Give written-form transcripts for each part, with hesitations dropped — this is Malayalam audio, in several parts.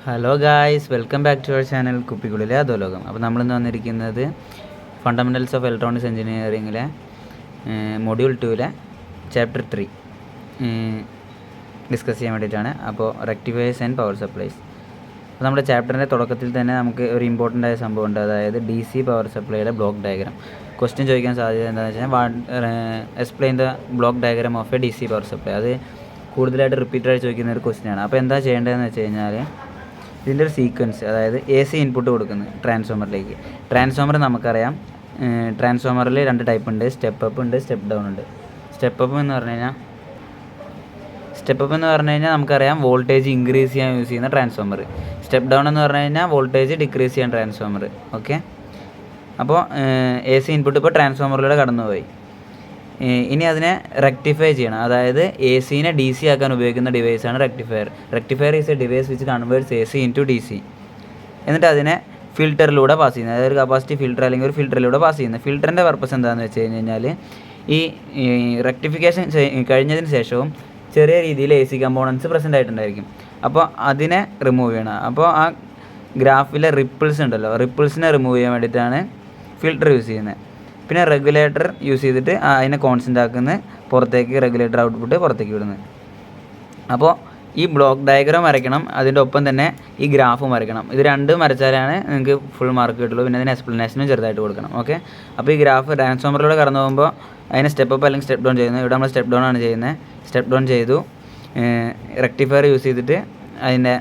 Hello guys, welcome back to our channel കുപ്പിക്കുള്ളിലെ അധോലോകം. അപ്പോൾ നമ്മളിന്ന് വന്നിരിക്കുന്നത് ഫണ്ടമെൻ്റൽസ് ഓഫ് ഇലക്ട്രോണിക്സ് എഞ്ചിനീയറിങ്ങിലെ മൊഡ്യൂൾ 2-ലെ ചാപ്റ്റർ 3 ഡിസ്കസ് ചെയ്യാൻ വേണ്ടിയിട്ടാണ്. അപ്പോൾ റെക്ടിഫയേഴ്സ് ആൻഡ് പവർ സപ്ലൈസ്. അപ്പോൾ നമ്മുടെ ചാപ്റ്ററിൻ്റെ തുടക്കത്തിൽ തന്നെ നമുക്ക് ഒരു ഇമ്പോർട്ടൻ്റ് ആയ സംഭവം ഉണ്ട്, അതായത് DC പവർ സപ്ലൈയുടെ ബ്ലോക്ക് ഡയഗ്രാം. ക്വസ്റ്റ്യൻ ചോദിക്കാൻ സാധ്യത എന്താണെന്ന് വെച്ചാൽ explain the block diagram of a DC power supply. അത് കൂടുതലായിട്ട് റിപ്പീറ്റഡായി ചോദിക്കുന്ന ഒരു ക്വസ്റ്റ്യനാണ്. അപ്പോൾ എന്താ ചെയ്യേണ്ടതെന്ന് വെച്ച് കഴിഞ്ഞാൽ, ഇതിൻ്റെ ഒരു സീക്വൻസ്, അതായത് AC ഇൻപുട്ട് കൊടുക്കുന്നത് ട്രാൻസ്ഫോമറിലേക്ക്. ട്രാൻസ്ഫോമർ നമുക്കറിയാം, ട്രാൻസ്ഫോമറിൽ 2 ടൈപ്പ് ഉണ്ട്, സ്റ്റെപ്പ് അപ്പ് ഉണ്ട്, സ്റ്റെപ്പ് ഡൗൺ ഉണ്ട്. സ്റ്റെപ്പ് അപ്പ് എന്ന് പറഞ്ഞു കഴിഞ്ഞാൽ നമുക്കറിയാം വോൾട്ടേജ് ഇൻക്രീസ് ചെയ്യാൻ യൂസ് ചെയ്യുന്ന ട്രാൻസ്ഫോമർ. സ്റ്റെപ്പ് ഡൗൺ എന്ന് പറഞ്ഞു കഴിഞ്ഞാൽ വോൾട്ടേജ് ഡിക്രീസ് ചെയ്യാൻ ട്രാൻസ്ഫോമർ. ഓക്കെ, അപ്പോൾ AC ഇൻപുട്ട് ഇപ്പോൾ ട്രാൻസ്ഫോമറിലൂടെ കടന്നുപോയി. ഇനി അതിനെ റെക്ടിഫൈ ചെയ്യണം, അതായത് AC-നെ DC ആക്കാൻ ഉപയോഗിക്കുന്ന ഡിവൈസാണ് rectifier. Rectifier is a device which converts AC into DC. എന്നിട്ട് അതിനെ ഫിൽറ്ററിലൂടെ പാസ് ചെയ്യുന്നത്, അതായത് ഒരു കപ്പാസിറ്റി ഫിൽറ്റർ അല്ലെങ്കിൽ ഒരു ഫിൽറ്ററിലൂടെ പാസ് ചെയ്യുന്നത്. ഫിൽറ്ററിൻ്റെ പർപ്പസ് എന്താണെന്ന് വെച്ച് കഴിഞ്ഞാൽ, ഈ റെക്ടിഫിക്കേഷൻ കഴിഞ്ഞതിന് ശേഷവും ചെറിയ രീതിയിൽ AC കമ്പോണൻസ് പ്രസൻ്റ് ആയിട്ടുണ്ടായിരിക്കും. അപ്പോൾ അതിനെ റിമൂവ് ചെയ്യണം. അപ്പോൾ ആ ഗ്രാഫിലെ റിപ്പിൾസ് ഉണ്ടല്ലോ, റിപ്പിൾസിനെ റിമൂവ് ചെയ്യാൻ വേണ്ടിയിട്ടാണ് ഫിൽറ്റർ യൂസ് ചെയ്യുന്നത്. പിന്നെ റെഗുലേറ്റർ യൂസ് ചെയ്തിട്ട് അതിനെ കോൺസ്റ്റൻ്റ് ആക്കുന്ന പുറത്തേക്ക്, റെഗുലേറ്റർ ഔട്ട്പുട്ട് പുറത്തേക്ക് വിടുന്നത്. അപ്പോൾ ഈ ബ്ലോക്ക് ഡയഗ്രാം വരയ്ക്കണം, അതിൻ്റെ ഒപ്പം തന്നെ ഈ ഗ്രാഫും വരയ്ക്കണം. ഇത് രണ്ടും വരച്ചാലാണ് നിങ്ങൾക്ക് ഫുൾ മാർക്ക് കിട്ടുള്ളൂ. പിന്നെ അതിന് എക്സ്പ്ലനേഷനും ചെറുതായിട്ട് കൊടുക്കണം. ഓക്കെ, അപ്പോൾ ഈ ഗ്രാഫ് ട്രാൻസ്ഫോമറിലൂടെ കടന്നു പോകുമ്പോൾ അതിനെ സ്റ്റെപ്പ് അപ്പ് അല്ലെങ്കിൽ സ്റ്റെപ്പ് ഡൗൺ ചെയ്യുന്നത്. ഇവിടെ നമ്മൾ സ്റ്റെപ്പ് ഡൗൺ ആണ് ചെയ്യുന്നത്. സ്റ്റെപ്പ് ഡൗൺ ചെയ്തു, റെക്ടിഫയർ യൂസ് ചെയ്തിട്ട് അതിൻ്റെ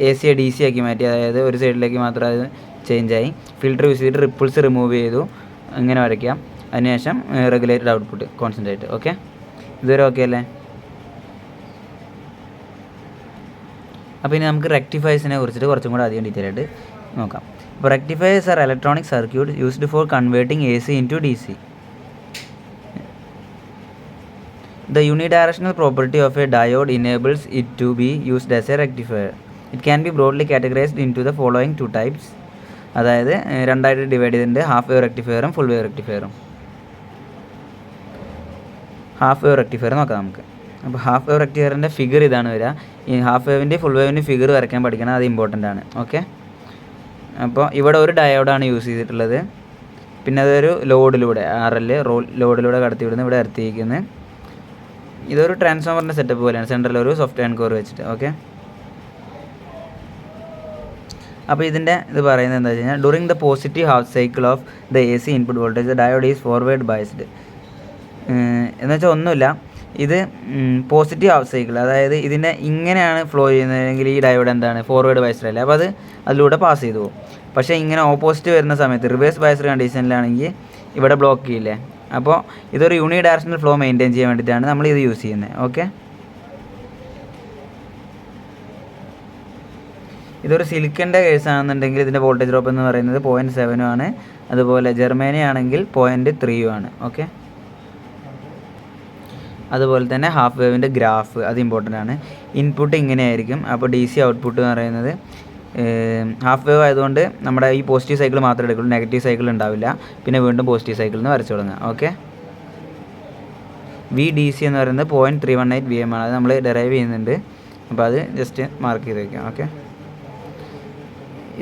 AC-യെ DC ആക്കി മാറ്റി, അതായത് ഒരു സൈഡിലേക്ക് മാത്രം അത് ചേഞ്ചായി. ഫിൽറ്റർ യൂസ് ചെയ്തിട്ട് റിപ്പിൾസ് റിമൂവ് ചെയ്തു, ഇങ്ങനെ വരയ്ക്കാം. അതിനുശേഷം റെഗുലേറ്റഡ് ഔട്ട്പുട്ട് കോൺസെൻട്രേറ്റ്. ഓക്കെ, ഇതുവരെ ഓക്കെ അല്ലേ? അപ്പോൾ ഇനി നമുക്ക് റെക്ടിഫയേഴ്സിനെ കുറിച്ചിട്ട് കുറച്ചും കൂടെ അധികം ഡീറ്റെയിൽ ആയിട്ട് നോക്കാം. അപ്പോൾ rectifiers are electronic circuit used for converting AC into DC. The unidirectional property of a diode enables it to be used as a rectifier. It can be broadly categorized into the following 2 types. അതായത് രണ്ടായിട്ട് ഡിവൈഡ് ചെയ്തിട്ടുണ്ട്, ഹാഫ് വേവ് റെക്ടിഫയറും ഫുൾ വേവ് റെക്ടിഫയറും. ഹാഫ് വേവ് റെക്ടിഫയർ നോക്കാം നമുക്ക്. അപ്പോൾ ഹാഫ് വേവ് റെക്ടിഫയറിൻ്റെ ഫിഗർ ഇതാണ് വരിക. ഈ ഹാഫ് വേവിൻ്റെ ഫുൾ വേവിൻ്റെ ഫിഗർ വരയ്ക്കാൻ പഠിക്കണം, അത് ഇമ്പോർട്ടൻ്റ് ആണ്. ഓക്കെ, അപ്പോൾ ഇവിടെ ഒരു ഡയോഡാണ് യൂസ് ചെയ്തിട്ടുള്ളത്. പിന്നെ അതൊരു ലോഡിലൂടെ RL ലോഡിലൂടെ കടത്തി വിടുന്നത്, ഇവിടെ എർത്തിയിരിക്കുന്നത്. ഇതൊരു ട്രാൻസ്ഫോമറിൻ്റെ സെറ്റപ്പ് പോലെയാണ്, സെൻട്രൽ ഒരു സോഫ്റ്റ് ആൻഡ് കോർ വെച്ചിട്ട്. ഓക്കെ, അപ്പോൾ ഇതിൻ്റെ ഇത് പറയുന്നത് എന്താ വെച്ച് കഴിഞ്ഞാൽ, during the positive half cycle of the AC input voltage the diode is forward biased. എന്ന് വെച്ചാൽ ഒന്നുമില്ല, ഇത് പോസിറ്റീവ് ഹാഫ് സൈക്കിൾ, അതായത് ഇതിനെ ഇങ്ങനെയാണ് ഫ്ലോ ചെയ്യുന്നതെങ്കിൽ ഈ ഡയോഡ് എന്താണ്, ഫോർവേഡ് ബയസ്ഡ് അല്ലേ, അപ്പോൾ അത് അതിലൂടെ പാസ് ചെയ്തു പോകും. പക്ഷേ ഇങ്ങനെ ഓപ്പോസിറ്റ് വരുന്ന സമയത്ത്, റിവേഴ്സ് ബയസ്ഡ് കണ്ടീഷനിലാണെങ്കിൽ ഇവിടെ ബ്ലോക്ക് ചെയ്യില്ലേ. അപ്പോൾ ഇതൊരു യൂണി ഡയറക്ഷണൽ ഫ്ലോ മെയിൻറ്റെയിൻ ചെയ്യാൻ വേണ്ടിയിട്ടാണ് നമ്മൾ ഇത് യൂസ് ചെയ്യുന്നത്. ഓക്കെ, ഇതൊരു സിലിക്കൻ്റെ കേസാണെന്നുണ്ടെങ്കിൽ ഇതിൻ്റെ വോൾട്ടേജ് ഡ്രോപ്പ് എന്ന് പറയുന്നത് 0.7 ആണ്. അതുപോലെ ജെർമേനിയ ആണെങ്കിൽ 0.3 ആണ്. ഓക്കെ, അതുപോലെ തന്നെ ഹാഫ് വേവിൻ്റെ ഗ്രാഫ് അത് ഇമ്പോർട്ടൻ്റ് ആണ്. ഇൻപുട്ട് ഇങ്ങനെയായിരിക്കും. അപ്പോൾ DC ഔട്ട്പുട്ട് എന്ന് പറയുന്നത് ഹാഫ് വേവ് ആയതുകൊണ്ട് നമ്മുടെ ഈ പോസിറ്റീവ് സൈക്കിൾ മാത്രമേ എടുക്കുള്ളൂ, നെഗറ്റീവ് സൈക്കിൾ ഉണ്ടാവില്ല. പിന്നെ വീണ്ടും പോസിറ്റീവ് സൈക്കിളിൽ നിന്ന് വരച്ചു തുടങ്ങുക. ഓക്കെ, VDC എന്ന് പറയുന്നത് 0.318 VM ആണ്. അത് നമ്മൾ ഡെറൈവ് ചെയ്യുന്നുണ്ട്, അപ്പോൾ അത് ജസ്റ്റ് മാർക്ക് ചെയ്ത് വയ്ക്കാം. ഓക്കെ,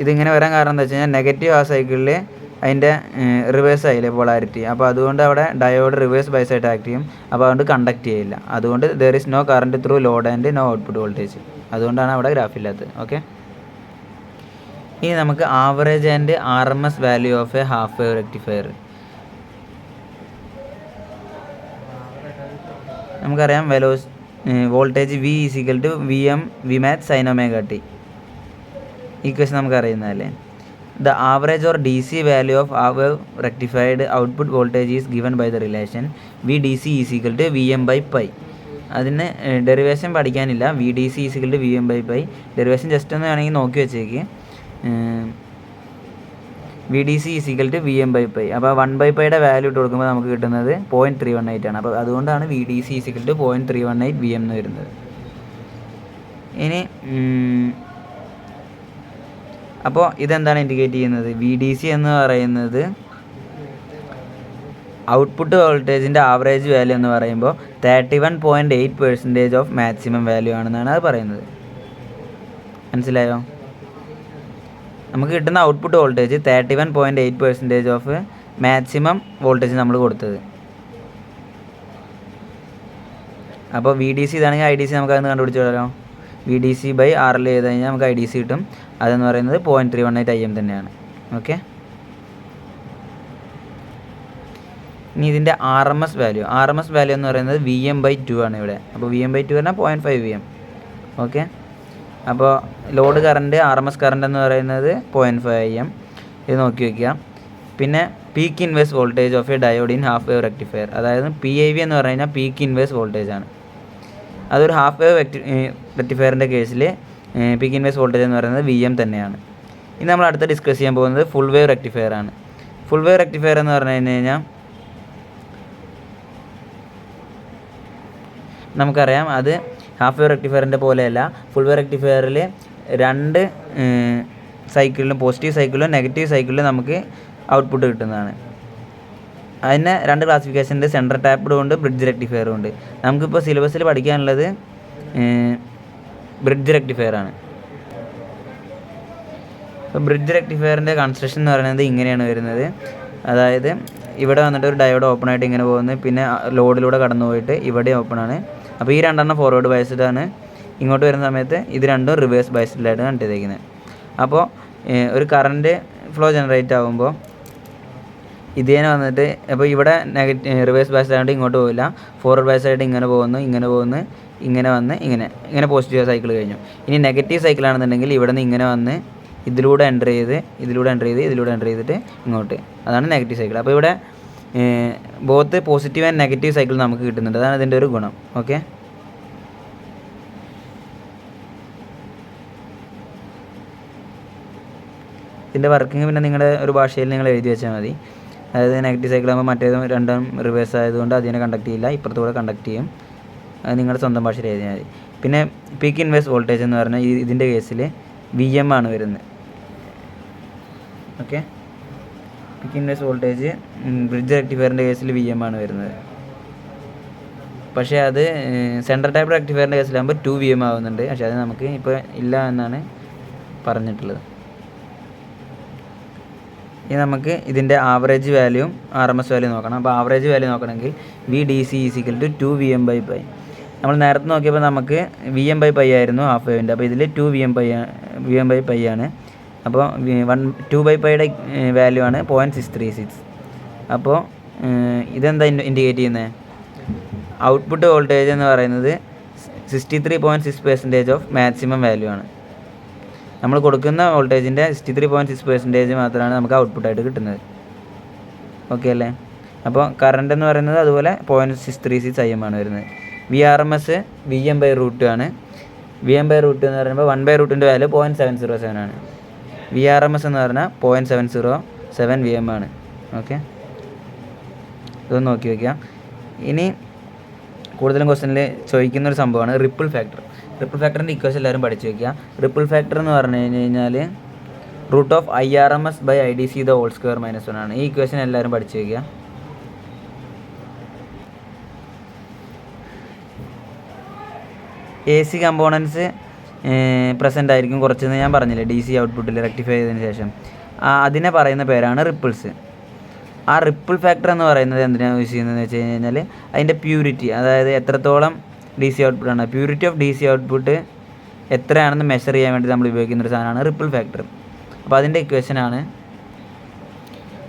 ഇതിങ്ങനെ വരാൻ കാരണം എന്താ വെച്ച് കഴിഞ്ഞാൽ, നെഗറ്റീവ് ആ സൈക്കിളിൽ അതിൻ്റെ റിവേഴ്സ് ആയില്ലേ പോളാരിറ്റി, അപ്പോൾ അതുകൊണ്ട് അവിടെ ഡയോഡ് റിവേഴ്സ് ബയസ് ആയിട്ട് ആക്ട് ചെയ്യും. അപ്പോൾ അതുകൊണ്ട് കണ്ടക്ട് ചെയ്യില്ല. അതുകൊണ്ട് there is no current through load and no output voltage. അതുകൊണ്ടാണ് അവിടെ ഗ്രാഫ് ഇല്ലാത്തത്. ഓക്കെ, ഇനി നമുക്ക് average and RMS value of a half wave rectifier. നമുക്കറിയാം voltage V = VM Vmax sin omega t. Equation നമുക്ക് അറിയുന്നതല്ലേ. The average or DC value of half wave rectified output voltage is given by the relation VDC = VM/π. അതിന് ഡെറിവേഷൻ പഠിക്കാനില്ല. VDC = VM/π. ഡെറിവേഷൻ ജസ്റ്റ് ഒന്ന് വേണമെങ്കിൽ നോക്കി വെച്ചേക്ക്. VDC = VM/π. അപ്പോൾ 1/πയുടെ വാല്യൂ ഇട്ട് കൊടുക്കുമ്പോൾ നമുക്ക് കിട്ടുന്നത് 0.318 ആണ്. അപ്പോൾ അതുകൊണ്ടാണ് VDC = 0.318 VM എന്ന് വരുന്നത്. ഇനി അപ്പോൾ ഇതെന്താണ് ഇൻഡിക്കേറ്റ് ചെയ്യുന്നത്? VDC എന്ന് പറയുന്നത് ഔട്ട്പുട്ട് വോൾട്ടേജിൻ്റെ ആവറേജ് വാല്യൂ എന്ന് പറയുമ്പോൾ 31.8% ഓഫ് മാക്സിമം വാല്യൂ ആണെന്നാണ് അത് പറയുന്നത്. മനസ്സിലായോ? നമുക്ക് കിട്ടുന്ന output voltage 31.8% of maximum voltage നമ്മൾ കൊടുത്തത്. അപ്പോൾ വി ഡി സി ഇതാണെങ്കിൽ ഐ ഡി സി നമുക്ക് അതൊന്ന് കണ്ടുപിടിച്ചോളാം. വി ഡി സി ബൈ ആറിൽ ചെയ്ത് കഴിഞ്ഞാൽ നമുക്ക് ഐ ഡി സി കിട്ടും. അതെന്ന് പറയുന്നത് 0.318 IM തന്നെയാണ്. ഓക്കെ, ഇനി ഇതിൻ്റെ ആർ എം എസ് വാല്യൂ എന്ന് പറയുന്നത് VM/2 ആണ് ഇവിടെ. അപ്പോൾ VM/2 പറഞ്ഞാൽ 0.5 VM. ഓക്കെ, അപ്പോൾ ലോഡ് കറണ്ട് RMS കറണ്ട് എന്ന് പറയുന്നത് 0.5 IM. ഇത് നോക്കി വയ്ക്കുക. പിന്നെ peak inverse voltage of A diode in half wave rectifier, അതായത് PIV എന്ന് പറഞ്ഞു കഴിഞ്ഞാൽ പീക്ക് ഇൻവേഴ്സ് വോൾട്ടേജ് ആണ്. അതൊരു ഹാഫ് വേവ് റെക്ടിഫയറിൻ്റെ കേസിൽ പീക്ക് ഇൻവേഴ്സ് വോൾട്ടേജ് എന്ന് പറയുന്നത് VM തന്നെയാണ്. ഇനി നമ്മൾ അടുത്ത് ഡിസ്കസ് ചെയ്യാൻ പോകുന്നത് ഫുൾ വേവ് റെക്ടിഫയർ ആണ്. ഫുൾ വേവ് റെക്ടിഫയർ എന്ന് പറഞ്ഞു കഴിഞ്ഞാൽ നമുക്കറിയാം അത് ഹാഫ് വേവ് റെക്ടിഫയറിൻ്റെ പോലെയല്ല. ഫുൾ വേവ് റെക്ടിഫയറിൽ 2 സൈക്കിളിലും, പോസിറ്റീവ് സൈക്കിളിലും നെഗറ്റീവ് സൈക്കിളിലും നമുക്ക് ഔട്ട്പുട്ട് കിട്ടുന്നതാണ്. അതിന് 2 ക്ലാസിഫിക്കേഷൻ ഉണ്ട്. സെൻട്രൽ ടാപ്പ്ഡും ഉണ്ട്, ബ്രിഡ്ജ് റെക്ടിഫയറും ഉണ്ട്. നമുക്കിപ്പോൾ സിലബസിൽ പഠിക്കാനുള്ളത് ബ്രിഡ്ജ് റെക്ടിഫയർ ആണ്. അപ്പോൾ ബ്രിഡ്ജ് റെക്ടിഫയറിൻ്റെ കൺസ്ട്രക്ഷൻ എന്ന് പറയുന്നത് ഇങ്ങനെയാണ് വരുന്നത്. അതായത് ഇവിടെ വന്നിട്ട് ഒരു ഡയോഡ് ഓപ്പൺ ആയിട്ട് ഇങ്ങനെ പോകുന്നത്, പിന്നെ ലോഡിലൂടെ കടന്നു പോയിട്ട് ഇവിടെ ഓപ്പൺ ആണ്. അപ്പോൾ ഈ 2 ഫോർവേഡ് ബയസ്ഡ് ആണ്. ഇങ്ങോട്ട് വരുന്ന സമയത്ത് ഇത് 2 റിവേഴ്സ് ബയസ്ഡിലായിട്ട് കണക്ട് ചെയ്തേക്കുന്നത്. അപ്പോൾ ഒരു കറണ്ട് ഫ്ലോ ജനറേറ്റ് ആകുമ്പോൾ ഇതേനെ വന്നിട്ട്, അപ്പോൾ ഇവിടെ റിവേഴ്സ് ബയസ്ഡ് ആയതുകൊണ്ട് ഇങ്ങോട്ട് പോകില്ല, ഫോർവേഡ് ബയസ് ആയിട്ട് ഇങ്ങനെ പോകുന്നു, ഇങ്ങനെ വന്ന് ഇങ്ങനെ പോസിറ്റീവ് സൈക്കിൾ കഴിഞ്ഞു. ഇനി നെഗറ്റീവ് സൈക്കിളാണെന്നുണ്ടെങ്കിൽ ഇവിടെ നിന്ന് ഇങ്ങനെ വന്ന് ഇതിലൂടെ എൻ്റർ ചെയ്തിട്ട് ഇങ്ങോട്ട്, അതാണ് നെഗറ്റീവ് സൈക്കിൾ. അപ്പോൾ ഇവിടെ both positive and negative cycle നമുക്ക് കിട്ടുന്നുണ്ട്. അതാണ് ഇതിൻ്റെ ഒരു ഗുണം. ഓക്കെ, ഇതിൻ്റെ വർക്കിംഗ് പിന്നെ നിങ്ങളുടെ ഒരു ഭാഷയിൽ നിങ്ങൾ എഴുതി വെച്ചാൽ മതി. അതായത് നെഗറ്റീവ് സൈക്കിൾ ആകുമ്പോൾ മറ്റേതും 2 റിവേഴ്സ് ആയതുകൊണ്ട് അതിനെ കണ്ടക്ട് ചെയ്യില്ല, ഇപ്പുറത്തൂടെ കണ്ടക്ട് ചെയ്യും. അത് നിങ്ങളുടെ സ്വന്തം ഭാഷയിൽ എഴുതിയാൽ മതി. പിന്നെ പീക്ക് ഇൻവേഴ്സ് വോൾട്ടേജ് എന്ന് പറഞ്ഞാൽ ഇതിൻ്റെ കേസിൽ VM ആണ് വരുന്നത്. Okay, peak inverse voltage bridge റെക്ടിഫയറിൻ്റെ കേസിൽ VM ആണ് വരുന്നത്. പക്ഷേ അത് സെൻട്രൽ ടൈപ്പ് റെക്ടിഫയറിൻ്റെ കേസിലാകുമ്പോൾ 2 VM ആവുന്നുണ്ട്. പക്ഷേ അത് നമുക്ക് ഇപ്പോൾ ഇല്ല എന്നാണ് പറഞ്ഞിട്ടുള്ളത്. ഇനി നമുക്ക് ഇതിൻ്റെ ആവറേജ് വാല്യൂയും RMS വാല്യൂ നോക്കണം. അപ്പോൾ ആവറേജ് വാല്യൂ നോക്കണമെങ്കിൽ VDC = 2 VM/π. നമ്മൾ നേരത്തെ നോക്കിയപ്പോൾ നമുക്ക് VM/π ആയിരുന്നു ഹാഫ് വേവിൻ്റെ. അപ്പോൾ ഇതിൽ 2 VM/π ആണ്. അപ്പോൾ 2/πയുടെ വാല്യൂ ആണ് 0.636. അപ്പോൾ ഇതെന്താ ഇൻഡിക്കേറ്റ് ചെയ്യുന്നത്? ഔട്ട്പുട്ട് വോൾട്ടേജ് എന്ന് പറയുന്നത് 63.6% ഓഫ് മാക്സിമം വാല്യൂ ആണ്. നമ്മൾ കൊടുക്കുന്ന വോൾട്ടേജിൻ്റെ 63.6% മാത്രമാണ് നമുക്ക് ഔട്ട്പുട്ടായിട്ട് കിട്ടുന്നത്. ഓക്കെ അല്ലേ? അപ്പോൾ കറണ്ട് എന്ന് പറയുന്നത് അതുപോലെ 0.636 IM ആണ് വരുന്നത്. VRMS VM/√2 ആണ്. VM/√2 എന്ന് പറയുമ്പോൾ 1/√2ൻ്റെ വാല്യൂ 0.707 ആണ്. VRMS എന്ന് പറഞ്ഞാൽ 0.707 VM ആണ്. ഓക്കെ, ഇതൊന്ന് നോക്കി വയ്ക്കാം. ഇനി കൂടുതലും ക്വസ്റ്റനിൽ ചോദിക്കുന്നൊരു സംഭവമാണ് റിപ്പിൾ ഫാക്ടർ. റിപ്പിൾ ഫാക്ടറിൻ്റെ ഇക്വേഷൻ എല്ലാവരും പഠിച്ചു വയ്ക്കുക. റിപ്പിൾ ഫാക്ടർ എന്ന് പറഞ്ഞു കഴിഞ്ഞാൽ √IRMS/IDC² ആണ്. ഈ ഇക്വേഷൻ എല്ലാവരും പഠിച്ചു വയ്ക്കുക. AC കമ്പോണൻസ് പ്രസൻ്റ് ആയിരിക്കും കുറച്ചെന്ന് ഞാൻ പറഞ്ഞില്ലേ, DC ഔട്ട്പുട്ടിൽ റെക്ടിഫൈ ചെയ്തതിന് ശേഷം. അതിനെ പറയുന്ന പേരാണ് റിപ്പിൾസ്. ആ റിപ്പിൾ ഫാക്ടർ എന്ന് പറയുന്നത് എന്തിനാണ് യൂസ് ചെയ്യുന്നതെന്ന് വെച്ച് കഴിഞ്ഞാൽ അതിൻ്റെ പ്യൂരിറ്റി, അതായത് എത്രത്തോളം DC ഔട്ട്പുട്ടാണ്, പ്യൂരിറ്റി ഓഫ് DC ഔട്ട്പുട്ട് എത്രയാണെന്ന് മെഷർ ചെയ്യാൻ വേണ്ടി നമ്മൾ ഉപയോഗിക്കുന്നൊരു സാധനമാണ് റിപ്പിൾ ഫാക്ടർ. അപ്പോൾ അതിൻ്റെ ഇക്വേഷനാണ്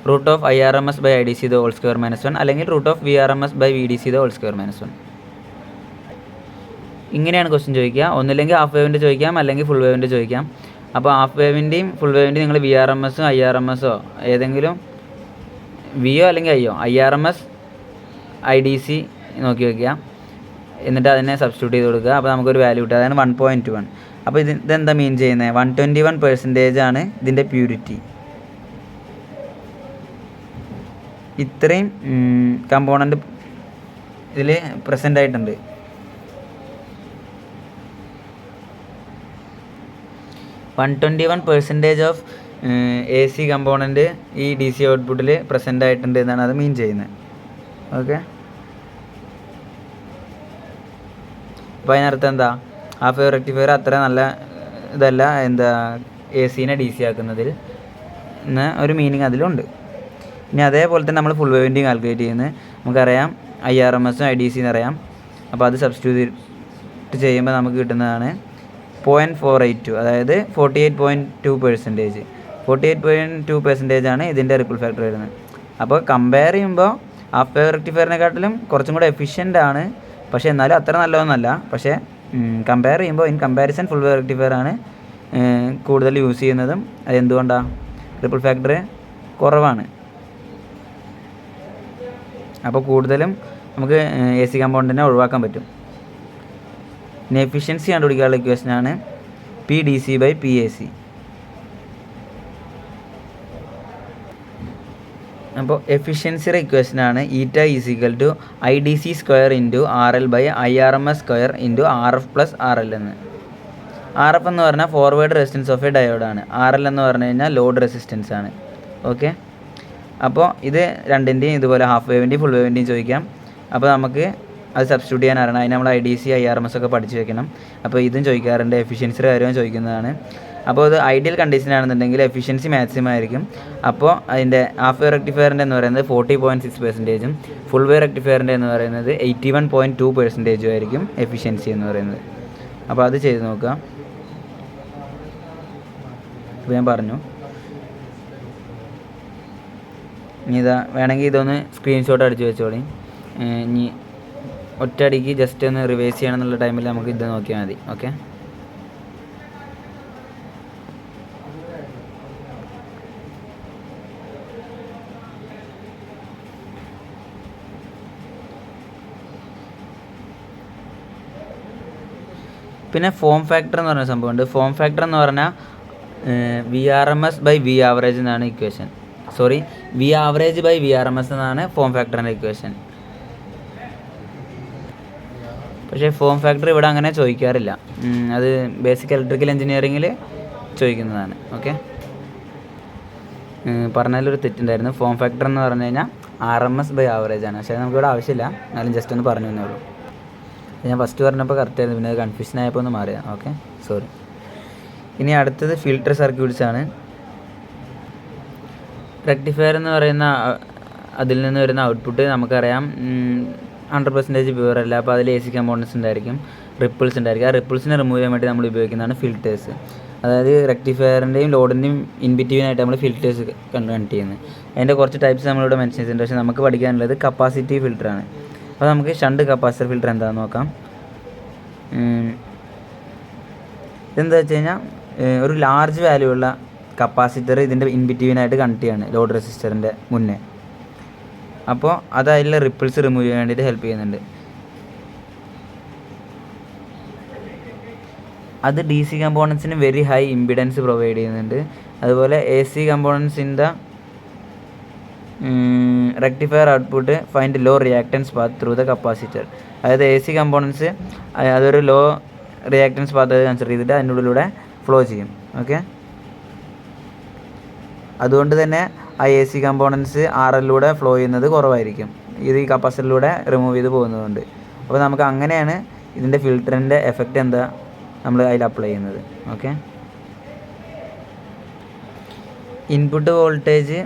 √IRMS/IDC² - 1 അല്ലെങ്കിൽ √VRMS/VDC²- 1. ഇങ്ങനെയാണ് ക്വസ്റ്റ്യൻ ചോദിക്കുക. ഒന്നില്ലെങ്കിൽ ഹാഫ് വേവിൻ്റെ ചോദിക്കാം, അല്ലെങ്കിൽ ഫുൾ വേവിൻ്റെ ചോദിക്കാം. അപ്പോൾ ഹാഫ് വേവിൻ്റെയും ഫുൾ വേവിൻ്റെയും നിങ്ങൾ VRMSോ IRMSോ ഏതെങ്കിലും VO അല്ലെങ്കിൽ IO, IRMS IDC നോക്കി വയ്ക്കുക. എന്നിട്ട് അതിനെ സബ്സ്റ്റിറ്റ്യൂട്ട് ചെയ്ത് കൊടുക്കുക. അപ്പോൾ നമുക്കൊരു വാല്യൂ കിട്ടുക, അതാണ് 1.1. അപ്പോൾ ഇതെന്താ മീൻ ചെയ്യുന്നത്? 121% ആണ് ഇതിൻ്റെ പ്യൂരിറ്റി. ഇത്രയും കമ്പോണൻ്റ് ഇതിൽ പ്രസൻ്റ് ആയിട്ടുണ്ട്. 121% ഓഫ് AC കമ്പോണൻറ്റ് ഈ DC ഔട്ട്പുട്ടിൽ പ്രസൻ്റ് ആയിട്ടുണ്ട് എന്നാണ് അത് മീൻ ചെയ്യുന്നത്. ഓക്കെ, അപ്പോൾ അതിനർത്ഥം എന്താ? ഹാഫ് വേവ് റെക്ടിഫയർ അത്ര നല്ല ഇതല്ല എന്താ എ സിനെ DC ആക്കുന്നതിൽ എന്ന ഒരു മീനിങ് അതിലുണ്ട്. ഇനി അതേപോലെ തന്നെ നമ്മൾ ഫുൾ വേവിൻ്റെയും കാൽക്കുലേറ്റ് ചെയ്യുന്നത് നമുക്കറിയാം IRMSും IDC എന്നറിയാം. അപ്പോൾ അത് സബ്സ്റ്റിറ്റ്യൂട്ട് ചെയ്യുമ്പോൾ നമുക്ക് കിട്ടുന്നതാണ് 0.482, അതായത് 48.2%. 48.2% ഇതിൻ്റെ റിപ്പിൾ ഫാക്ടർ വരുന്നത്. അപ്പോൾ കമ്പയർ ചെയ്യുമ്പോൾ ഹാഫ് വേവ് റെക്ടിഫയറിനെക്കാട്ടിലും കുറച്ചും കൂടെ എഫിഷ്യൻ്റ് ആണ്, പക്ഷേ എന്നാലും അത്ര നല്ലതൊന്നുമല്ല. പക്ഷേ കമ്പയർ ചെയ്യുമ്പോൾ in comparison full wave rectifier ആണ് കൂടുതൽ യൂസ് ചെയ്യുന്നതും. അതെന്തുകൊണ്ടാണ്? റിപ്പിൾ ഫാക്ടർ കുറവാണ്. അപ്പോൾ കൂടുതലും നമുക്ക് AC കമ്പൗണ്ടിനെ ഒഴിവാക്കാൻ പറ്റും. ഇനി എഫിഷ്യൻസി കണ്ടുപിടിക്കാനുള്ള ഇക്വേഷനാണ് PdC/PAC. അപ്പോൾ എഫിഷ്യൻസിയുടെ ഇക്വേഷനാണ് ഈറ്റ = IDC² × RL/IRMS² × RF + RL എന്ന്. RF എന്ന് പറഞ്ഞാൽ ഫോർവേഡ് റെസിസ്റ്റൻസ് ഓഫ് എ ഡയോഡാണ്. RL എന്ന് പറഞ്ഞു കഴിഞ്ഞാൽ ലോഡ് റെസിസ്റ്റൻസ് ആണ്. ഓക്കെ, അപ്പോൾ ഇത് രണ്ടിൻ്റെയും ഇതുപോലെ ഹാഫ് വേവിൻ്റെയും ഫുൾ വേവിൻ്റെയും ചോദിക്കാം. അപ്പോൾ നമുക്ക് അത് സബ്സ്റ്റിറ്റ്യൂട്ട് ചെയ്യാൻ അറിയണം. അതിന് നമ്മൾ IDC IRMS ഒക്കെ പഠിച്ച് വെക്കണം. അപ്പോൾ ഇതും ചോദിക്കാറുണ്ട്, എഫിഷ്യൻസിയുടെ കാര്യവും ചോദിക്കുന്നതാണ്. അപ്പോൾ ഇത് ഐഡിയൽ കണ്ടീഷനാണെന്നുണ്ടെങ്കിൽ എഫിഷ്യൻസി മാക്സിമം ആയിരിക്കും. അപ്പോൾ അതിൻ്റെ ഹാഫ് വേവ് റെക്ടിഫയറിൻ്റെ എന്ന് പറയുന്നത് 40.6%, ഫുൾ വേവ് റെക്ടിഫയറിൻ്റെ എന്ന് പറയുന്നത് 81.2% ആയിരിക്കും എഫിഷ്യൻസി എന്ന് പറയുന്നത്. അപ്പോൾ അത് ചെയ്ത് നോക്കാം. അപ്പോൾ ഞാൻ പറഞ്ഞു, ഇനി ഇതാ വേണമെങ്കിൽ ഇതൊന്ന് സ്ക്രീൻഷോട്ട് അടിച്ച് വെച്ചോളി. ഇനി ഒറ്റയടിക്ക് ജസ്റ്റ് ഒന്ന് റിവൈസ് ചെയ്യണം എന്നുള്ള ടൈമിൽ നമുക്ക് ഇത് നോക്കിയാൽ മതി. ഓക്കെ, പിന്നെ ഫോം ഫാക്ടർ എന്ന് പറഞ്ഞ സംഭവമുണ്ട്. ഫോം ഫാക്ടർ എന്ന് പറഞ്ഞാൽ VRMS/VAverage എന്നാണ് ഇക്വേഷൻ. VAverage/VRMS എന്നാണ് ഫോം ഫാക്ടറിൻ്റെ ഇക്വേഷൻ. പക്ഷേ ഫോം ഫാക്ടർ ഇവിടെ അങ്ങനെ ചോദിക്കാറില്ല. അത് ബേസിക് ഇലക്ട്രിക്കൽ എഞ്ചിനീയറിങ്ങിൽ ചോദിക്കുന്നതാണ്. ഓക്കെ, പറഞ്ഞതിലൊരു തെറ്റുണ്ടായിരുന്നു. ഫോം ഫാക്ടർ എന്ന് പറഞ്ഞു കഴിഞ്ഞാൽ RMS/Average ആണ്. പക്ഷേ നമുക്കിവിടെ ആവശ്യമില്ല, എന്നാലും ജസ്റ്റ് ഒന്ന് പറഞ്ഞു തന്നേ ഉള്ളൂ. ഞാൻ ഫസ്റ്റ് പറഞ്ഞപ്പോൾ കറക്റ്റായിരുന്നു, പിന്നെ അത് കൺഫ്യൂഷൻ ആയപ്പോൾ ഒന്ന് മാറിയതാണ്. Okay, sorry. ഇനി അടുത്തത് ഫിൽട്ടർ സർക്യൂട്ട്സ് ആണ്. റെക്ടിഫയർ എന്ന് പറയുന്ന അതിൽ നിന്ന് വരുന്ന ഔട്ട്പുട്ട് നമുക്കറിയാം 100% പ്യുവർ അല്ല. അപ്പോൾ അതിൽ AC കമ്പോണൻസ് ഉണ്ടായിരിക്കും, റിപ്പിൾസ് ഉണ്ടായിരിക്കും. ആ റിപ്പിൾസിനെ റിമൂവ് ചെയ്യാൻ വേണ്ടി നമ്മൾ ഉപയോഗിക്കുന്നതാണ് ഫിൽറ്റേഴ്സ്. അതായത് റെക്ടിഫയറിൻ്റെയും ലോഡിൻ്റെയും ഇൻബിറ്റ്വീനായിട്ട് നമ്മൾ ഫിൽറ്റേഴ്സ് കണക്ട് ചെയ്യുന്നത്. അതിൻ്റെ കുറച്ച് ടൈപ്സ് നമ്മളിവിടെ മെൻഷൻ ചെയ്തിട്ടുണ്ട്. പക്ഷേ നമുക്ക് പഠിക്കാനുള്ളത് കപ്പാസിറ്റീവ് ഫിൽറ്ററാണ്. അപ്പോൾ നമുക്ക് ഷണ്ട് കപ്പാസിറ്റർ ഫിൽറ്റർ എന്താണെന്ന് നോക്കാം. ഇതെന്താ വെച്ച് കഴിഞ്ഞാൽ ഒരു ലാർജ് വാല്യൂ ഉള്ള കപ്പാസിറ്റർ ഇതിൻ്റെ ഇൻബിറ്റ്വീനായിട്ട് കണക്ട് ചെയ്യാണ് ലോഡ് റെസിസ്റ്ററിൻ്റെ മുന്നേ. അപ്പോൾ അത് അതിലെ റിപ്പിൾസ് റിമൂവ് ചെയ്യാൻ വേണ്ടിയിട്ട് ഹെൽപ്പ് ചെയ്യുന്നുണ്ട്. അത് DC കമ്പോണൻസിന് വെരി ഹൈ ഇമ്പിഡൻസ് പ്രൊവൈഡ് ചെയ്യുന്നുണ്ട്. അതുപോലെ AC കമ്പോണൻസിൻ്റെ rectifier output find low reactance path through the capacitor. അതായത് AC കമ്പോണൻസ് അതൊരു ലോ റിയാക്ടൻസ് പാത്ത് കൺസിഡർ ചെയ്തിട്ട് അതിൻ്റെ ഉള്ളിലൂടെ ഫ്ലോ ചെയ്യും. ഓക്കെ, അതുകൊണ്ട് തന്നെ ആ AC കമ്പോണൻസ് RLലൂടെ ഫ്ലോ ചെയ്യുന്നത് കുറവായിരിക്കും, ഇത് ഈ കപ്പാസിറ്ററിലൂടെ റിമൂവ് ചെയ്ത് പോകുന്നതുകൊണ്ട്. അപ്പോൾ നമുക്ക് അങ്ങനെയാണ് ഇതിൻ്റെ ഫിൽറ്ററിൻ്റെ എഫക്റ്റ് എന്താ നമ്മൾ അതിൽ അപ്ലൈ ചെയ്യുന്നത്. ഓക്കെ, ഇൻപുട്ട് വോൾട്ടേജ്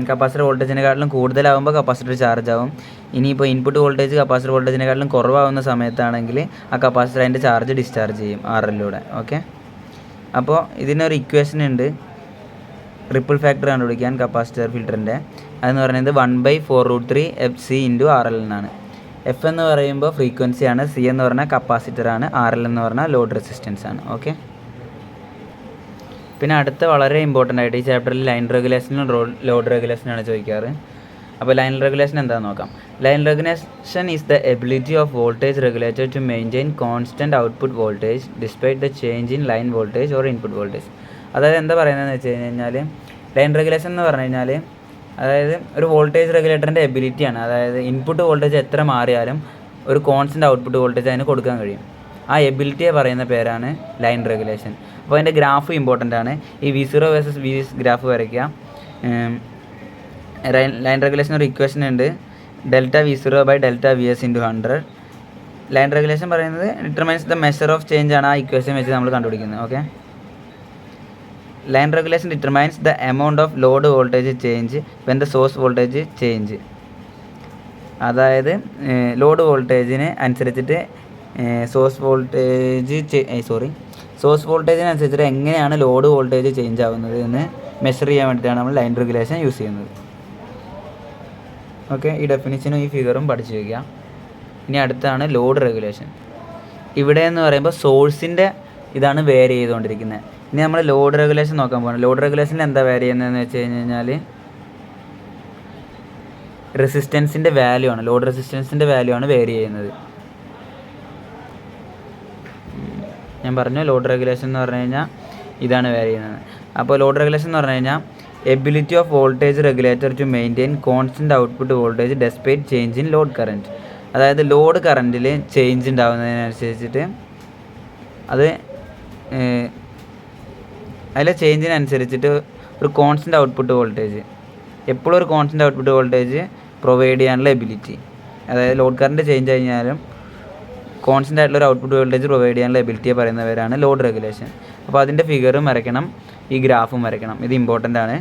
കപ്പാസിറ്റർ വോൾട്ടേജിനെക്കാട്ടിലും കൂടുതലാകുമ്പോൾ കപ്പാസിറ്റർ ചാർജ് ആവും. ഇനിയിപ്പോൾ ഇൻപുട്ട് വോൾട്ടേജ് കപ്പാസിറ്റർ വോൾട്ടേജിനെക്കാട്ടിലും കുറവാകുന്ന സമയത്താണെങ്കിൽ ആ കപ്പാസിറ്റർ അതിൻ്റെ ചാർജ് ഡിസ്ചാർജ് ചെയ്യും RLലൂടെ. ഓക്കെ, അപ്പോൾ ഇതിനൊരു ഇക്വേഷൻ ഉണ്ട് റിപ്പിൾ ഫാക്ടർ കണ്ടുപിടിക്കാൻ കപ്പാസിറ്റർ ഫിൽറ്ററിൻ്റെ. അതെന്ന് പറയുന്നത് 1/4√3 FC × RL എന്നാണ്. F എന്ന് പറയുമ്പോൾ ഫ്രീക്വൻസിയാണ്, C എന്ന് പറഞ്ഞാൽ കപ്പാസിറ്ററാണ്, RL എന്ന് പറഞ്ഞാൽ ലോഡ് റെസിസ്റ്റൻസ് ആണ്. ഓക്കെ, പിന്നെ അടുത്ത വളരെ ഇമ്പോർട്ടൻ്റ് ആയിട്ട് ഈ ചാപ്റ്ററിൽ ലൈൻ റെഗുലേഷനും ലോഡ് റെഗുലേഷനാണ് ചോദിക്കാറ്. അപ്പോൾ ലൈൻ റെഗുലേഷൻ എന്താണെന്ന് നോക്കാം. Line regulation is the ability of voltage regulator to maintain constant output voltage despite the change in line voltage or input voltage. അതായത് എന്താ പറയുന്നതെന്ന് വെച്ച് കഴിഞ്ഞാൽ ലൈൻ റെഗുലേഷൻ എന്ന് പറഞ്ഞു കഴിഞ്ഞാൽ അതായത് ഒരു വോൾട്ടേജ് റെഗുലേറ്ററിൻ്റെ എബിലിറ്റിയാണ്. അതായത് ഇൻപുട്ട് വോൾട്ടേജ് എത്ര മാറിയാലും ഒരു കോൺസ്റ്റൻറ്റ് ഔട്ട്പുട്ട് വോൾട്ടേജ് അതിന് കൊടുക്കാൻ കഴിയും. ആ എബിലിറ്റിയെ പറയുന്ന പേരാണ് ലൈൻ റെഗുലേഷൻ. അപ്പോൾ അതിൻ്റെ ഗ്രാഫ് ഇമ്പോർട്ടൻ്റ് ആണ്. ഈ V0 വേഴ്സസ് V ഗ്രാഫ് വരയ്ക്കുക. ലൈൻ റെഗുലേഷൻ ഒരു ഇക്വേഷൻ ഉണ്ട്, ΔV0/ΔVS × 100. ലൈൻ റെഗുലേഷൻ പറയുന്നത് determines the measure of change ആണ് ആ ഇക്വേഷൻ വെച്ച് നമ്മൾ കണ്ടുപിടിക്കുന്നത്. Okay, line regulation determines the amount of load voltage change when the source voltage change. അതായത് ലോഡ് വോൾട്ടേജിന് അനുസരിച്ചിട്ട് സോഴ്സ് വോൾട്ടേജിനനുസരിച്ചിട്ട് എങ്ങനെയാണ് ലോഡ് വോൾട്ടേജ് ചേഞ്ച് ആവുന്നത് എന്ന് മെഷർ ചെയ്യാൻ വേണ്ടിയിട്ടാണ് നമ്മൾ ലൈൻ റെഗുലേഷൻ യൂസ് ചെയ്യുന്നത്. ഓക്കെ, ഈ ഡെഫിനിഷനും ഈ ഫിഗറും പഠിച്ചു വയ്ക്കുക. ഇനി അടുത്താണ് ലോഡ് റെഗുലേഷൻ. ഇവിടെ എന്ന് പറയുമ്പോൾ സോഴ്സിൻ്റെ ഇതാണ് വേരി ചെയ്തുകൊണ്ടിരിക്കുന്നത്. ഇനി നമ്മൾ ലോഡ് റെഗുലേഷൻ നോക്കാൻ പോകണം. ലോഡ് റെഗുലേഷനിൽ എന്താ വേരി ചെയ്യുന്നതെന്ന് വെച്ച് കഴിഞ്ഞാൽ റെസിസ്റ്റൻസിൻ്റെ വാല്യൂ ആണ്, ലോഡ് റെസിസ്റ്റൻസിൻ്റെ വാല്യൂ ആണ് വേരി ചെയ്യുന്നത്. ഞാൻ പറഞ്ഞു ലോഡ് റെഗുലേഷൻ എന്ന് പറഞ്ഞു കഴിഞ്ഞാൽ ഇതാണ് വേരി ചെയ്യുന്നത്. അപ്പോൾ ലോഡ് റെഗുലേഷൻ എന്ന് പറഞ്ഞു കഴിഞ്ഞാൽ ability of voltage regulator to maintain constant output voltage despite change in load current. അതായത് ലോഡ് കറൻറ്റിൽ ചേഞ്ച് ഉണ്ടാകുന്നതിനനുസരിച്ചിട്ട് അതിലെ ചേഞ്ചിനനുസരിച്ചിട്ട് ഒരു കോൺസ്റ്റൻറ്റ് ഔട്ട്പുട്ട് വോൾട്ടേജ്, എപ്പോഴും ഒരു കോൺസ്റ്റൻറ്റ് ഔട്ട്പുട്ട് വോൾട്ടേജ് പ്രൊവൈഡ് ചെയ്യാനുള്ള എബിലിറ്റി, അതായത് ലോഡ് കറൻറ്റ് ചേഞ്ച് കഴിഞ്ഞാലും കോൺസ്റ്റൻ്റ് ആയിട്ടുള്ള ഒരു ഔട്ട്പുട്ട് വോൾട്ടേജ് പ്രൊവൈഡ് ചെയ്യാനുള്ള എബിലിറ്റിയെ പറയുന്നവരാണ് ലോഡ് റെഗുലേഷൻ. അപ്പോൾ അതിൻ്റെ ഫിഗറും വരയ്ക്കണം, ഈ ഗ്രാഫും വരയ്ക്കണം. ഇത് ഇമ്പോർട്ടൻ്റ് ആണ്.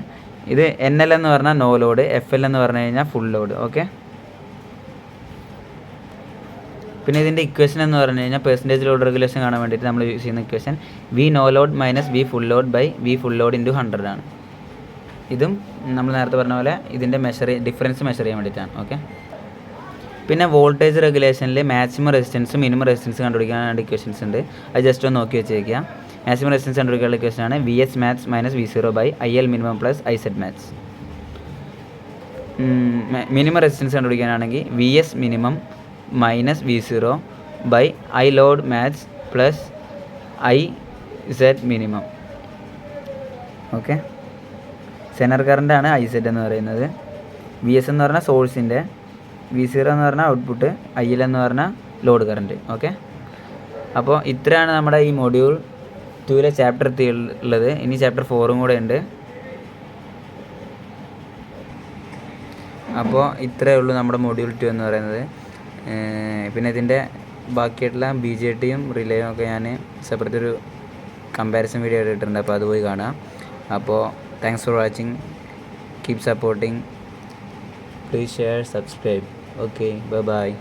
ഇത് NL എന്ന് പറഞ്ഞാൽ നോ ലോഡ്, FL എന്ന് പറഞ്ഞു കഴിഞ്ഞാൽ ഫുൾ ലോഡ്. ഓക്കെ, പിന്നെ ഇതിൻ്റെ ഇക്വേഷൻ എന്ന് പറഞ്ഞു കഴിഞ്ഞാൽ പെർസെൻറ്റേജ് ലോഡ് റെഗുലേഷൻ കാണാൻ വേണ്ടിയിട്ട് നമ്മൾ യൂസ് ചെയ്യുന്ന equation V no load minus V full load by V full load into 100 ആണ്. ഇതും നമ്മൾ നേരത്തെ പറഞ്ഞ പോലെ ഇതിൻ്റെ ഡിഫറൻസ് മെഷർ ചെയ്യാൻ വേണ്ടിയിട്ടാണ്. ഓക്കെ, പിന്നെ വോൾട്ടേജ് റെഗുലേഷനിൽ മാക്സിമം റെസിസ്റ്റൻസ് മിനിമം റെസിസ്റ്റൻസ് കണ്ടുപിടിക്കാനായിട്ട് ഇക്വേഷൻസ് ഉണ്ട്. അത് ജസ്റ്റ് ഒന്ന് നോക്കി വെച്ചേക്കുക. മാക്സിമം റെസിസ്റ്റൻസ് കണ്ടുപിടിക്കാനുള്ള ഇക്വേഷനാണ് VS max minus V0 by IL minimum plus IZ max. Minimum resistance കണ്ടുപിടിക്കാനാണെങ്കിൽ VS minimum minus V0 by I load max plus IZ minimum. Okay, zener കറൻ്റാണ് IZ എന്ന് പറയുന്നത്. VS എന്ന് പറഞ്ഞാൽ സോഴ്സിൻ്റെ, V0 എന്ന് പറഞ്ഞാൽ ഔട്ട്പുട്ട്, IL എന്ന് പറഞ്ഞാൽ ലോഡ് കറൻറ്റ്. ഓക്കെ, അപ്പോൾ ഇത്രയാണ് നമ്മുടെ ഈ മൊഡ്യൂൾ 2 ചാപ്റ്റർ 3 ഉള്ളത്. ഇനി ചാപ്റ്റർ 4 കൂടെ ഉണ്ട്. അപ്പോൾ ഇത്രയേ ഉള്ളൂ നമ്മുടെ മൊഡ്യൂൾ 2 എന്ന് പറയുന്നത്. പിന്നെ ഇതിൻ്റെ ബാക്കിയായിട്ടുള്ള BJTയും റിലേയും ഒക്കെ ഞാൻ സെപ്പറേറ്റ് ഒരു കമ്പാരിസൺ വീഡിയോ ഇട്ടിട്ടുണ്ട്. അപ്പോൾ അത് പോയി കാണാം. അപ്പോൾ thanks for watching, keep supporting, please share, subscribe. Okay, bye bye.